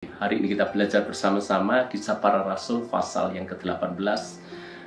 Hari ini kita belajar bersama-sama Kisah Para Rasul pasal yang ke-18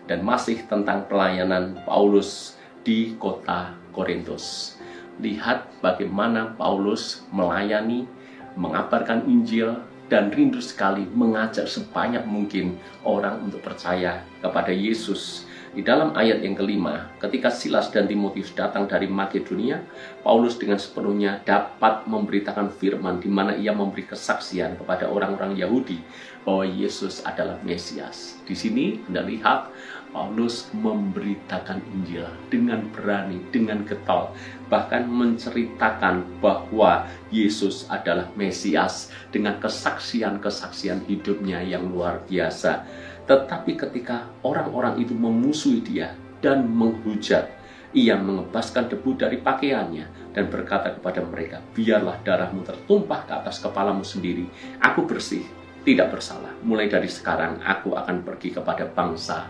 dan masih tentang pelayanan Paulus di kota Korintus. Lihat bagaimana Paulus melayani, mengabarkan Injil, dan rindu sekali mengajak sebanyak mungkin orang untuk percaya kepada Yesus. Di dalam ayat yang kelima, ketika Silas dan Timotius datang dari Makedonia, Paulus dengan sepenuhnya dapat memberitakan firman di mana ia memberi kesaksian kepada orang-orang Yahudi bahwa Yesus adalah Mesias. Di sini Anda lihat Paulus memberitakan Injil dengan berani, dengan getol, bahkan menceritakan bahwa Yesus adalah Mesias dengan kesaksian-kesaksian hidupnya yang luar biasa. Tetapi ketika orang-orang itu memusuhi dia dan menghujat, ia mengebaskan debu dari pakaiannya dan berkata kepada mereka, "Biarlah darahmu tertumpah ke atas kepalamu sendiri. Aku bersih, tidak bersalah. Mulai dari sekarang aku akan pergi kepada bangsa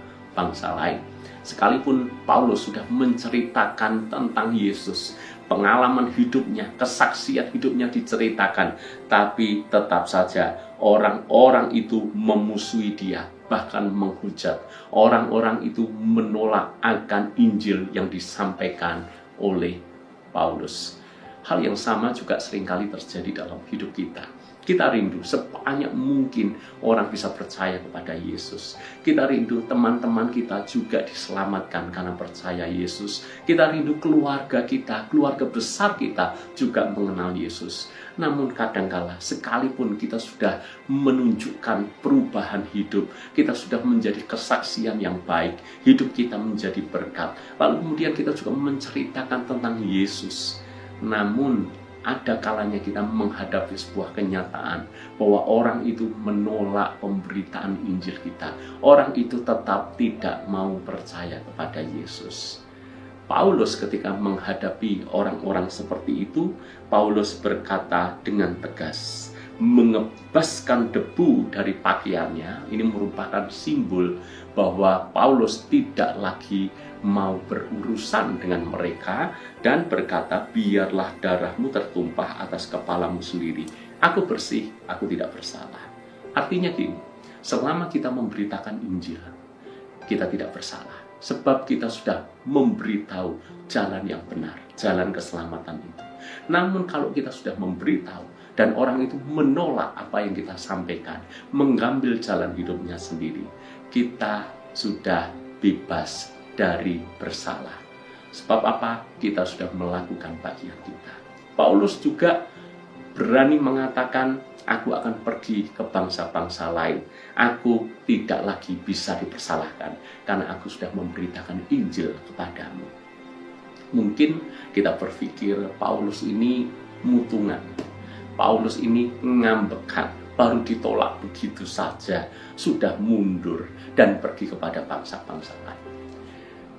lain." Sekalipun Paulus sudah menceritakan tentang Yesus, pengalaman hidupnya, kesaksian hidupnya diceritakan, tapi tetap saja orang-orang itu memusuhi dia, bahkan menghujat. Orang-orang itu menolak akan Injil yang disampaikan oleh Paulus. Hal yang sama juga seringkali terjadi dalam hidup kita. Kita rindu sebanyak mungkin orang bisa percaya kepada Yesus. Kita rindu teman-teman kita juga diselamatkan karena percaya Yesus. Kita rindu keluarga kita, keluarga besar kita juga mengenal Yesus. Namun kadangkala sekalipun kita sudah menunjukkan perubahan hidup, kita sudah menjadi kesaksian yang baik, hidup kita menjadi berkat, lalu kemudian kita juga menceritakan tentang Yesus. Namun ada kalanya kita menghadapi sebuah kenyataan bahwa orang itu menolak pemberitaan Injil kita. Orang itu tetap tidak mau percaya kepada Yesus. Paulus ketika menghadapi orang-orang seperti itu, Paulus berkata dengan tegas, mengebaskan debu dari pakaiannya. Ini merupakan simbol bahwa Paulus tidak lagi mau berurusan dengan mereka dan berkata, "Biarlah darahmu tertumpah atas kepalamu sendiri. Aku bersih, aku tidak bersalah." Artinya gini, selama kita memberitakan Injil, kita tidak bersalah. Sebab kita sudah memberitahu jalan yang benar, jalan keselamatan itu. Namun kalau kita sudah memberitahu dan orang itu menolak apa yang kita sampaikan, mengambil jalan hidupnya sendiri, kita sudah bebas dari bersalah. Sebab apa? Kita sudah melakukan bagian kita. Paulus juga berani mengatakan, "Aku akan pergi ke bangsa-bangsa lain. Aku tidak lagi bisa dipersalahkan karena aku sudah memberitakan Injil kepadamu." Mungkin kita berpikir Paulus ini mutungan. Paulus ini ngambekan, baru ditolak begitu saja, sudah mundur dan pergi kepada bangsa-bangsa lain.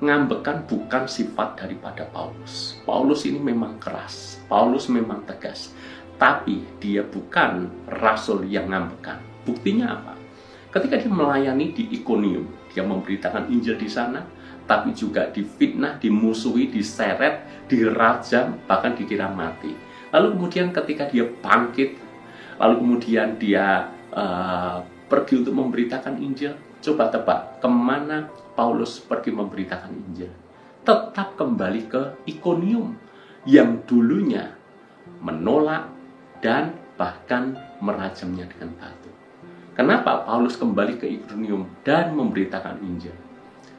Ngambekan bukan sifat daripada Paulus. Paulus ini memang keras, Paulus memang tegas, tapi dia bukan rasul yang ngambekan. Buktinya apa? Ketika dia melayani di Ikonium, dia memberitakan Injil di sana, tapi juga difitnah, dimusuhi, diseret, dirajam, bahkan dikira mati. Lalu kemudian ketika dia bangkit, lalu kemudian dia pergi untuk memberitakan Injil, coba tebak kemana Paulus pergi memberitakan Injil? Tetap kembali ke Ikonium yang dulunya menolak dan bahkan merajamnya dengan batu. Kenapa Paulus kembali ke Ikonium dan memberitakan Injil?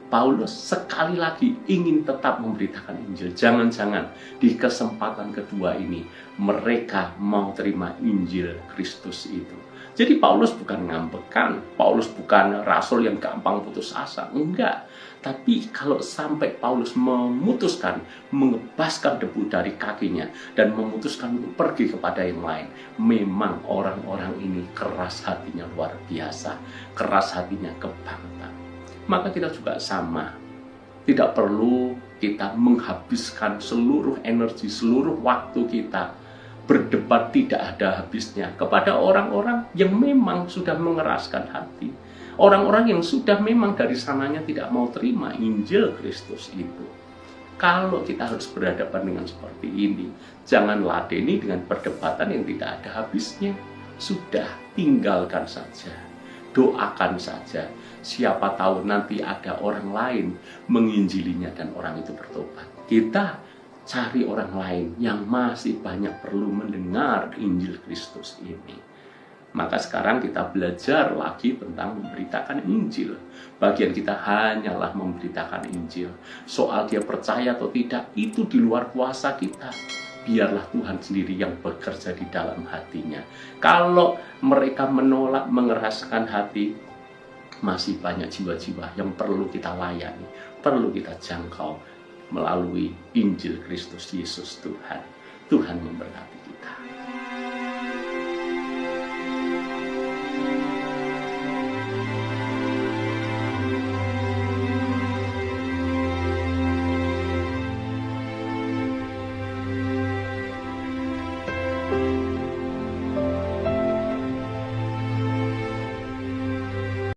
Paulus sekali lagi ingin tetap memberitakan Injil. Jangan-jangan di kesempatan kedua ini mereka mau terima Injil Kristus itu. Jadi Paulus bukan ngambekan, Paulus bukan rasul yang gampang putus asa, enggak. Tapi kalau sampai Paulus memutuskan mengebaskan debu dari kakinya dan memutuskan untuk pergi kepada yang lain, memang orang-orang ini keras hatinya luar biasa, keras hatinya kebangetan. Maka kita juga sama, tidak perlu kita menghabiskan seluruh energi, seluruh waktu kita berdebat tidak ada habisnya kepada orang-orang yang memang sudah mengeraskan hati. Orang-orang yang sudah memang dari sananya tidak mau terima Injil Kristus itu. Kalau kita harus berhadapan dengan seperti ini, jangan ladeni dengan perdebatan yang tidak ada habisnya. sudah tinggalkan saja. Doakan saja. Siapa tahu nanti ada orang lain menginjilinya dan orang itu bertobat. Kita cari orang lain yang masih banyak perlu mendengar Injil Kristus ini. Maka sekarang kita belajar lagi tentang memberitakan Injil. Bagian kita hanyalah memberitakan Injil. Soal dia percaya atau tidak, itu di luar kuasa kita. Biarlah Tuhan sendiri yang bekerja di dalam hatinya. Kalau mereka menolak, mengeraskan hati, masih banyak jiwa-jiwa yang perlu kita layani, perlu kita jangkau melalui Injil Kristus Yesus Tuhan. Tuhan memberkati.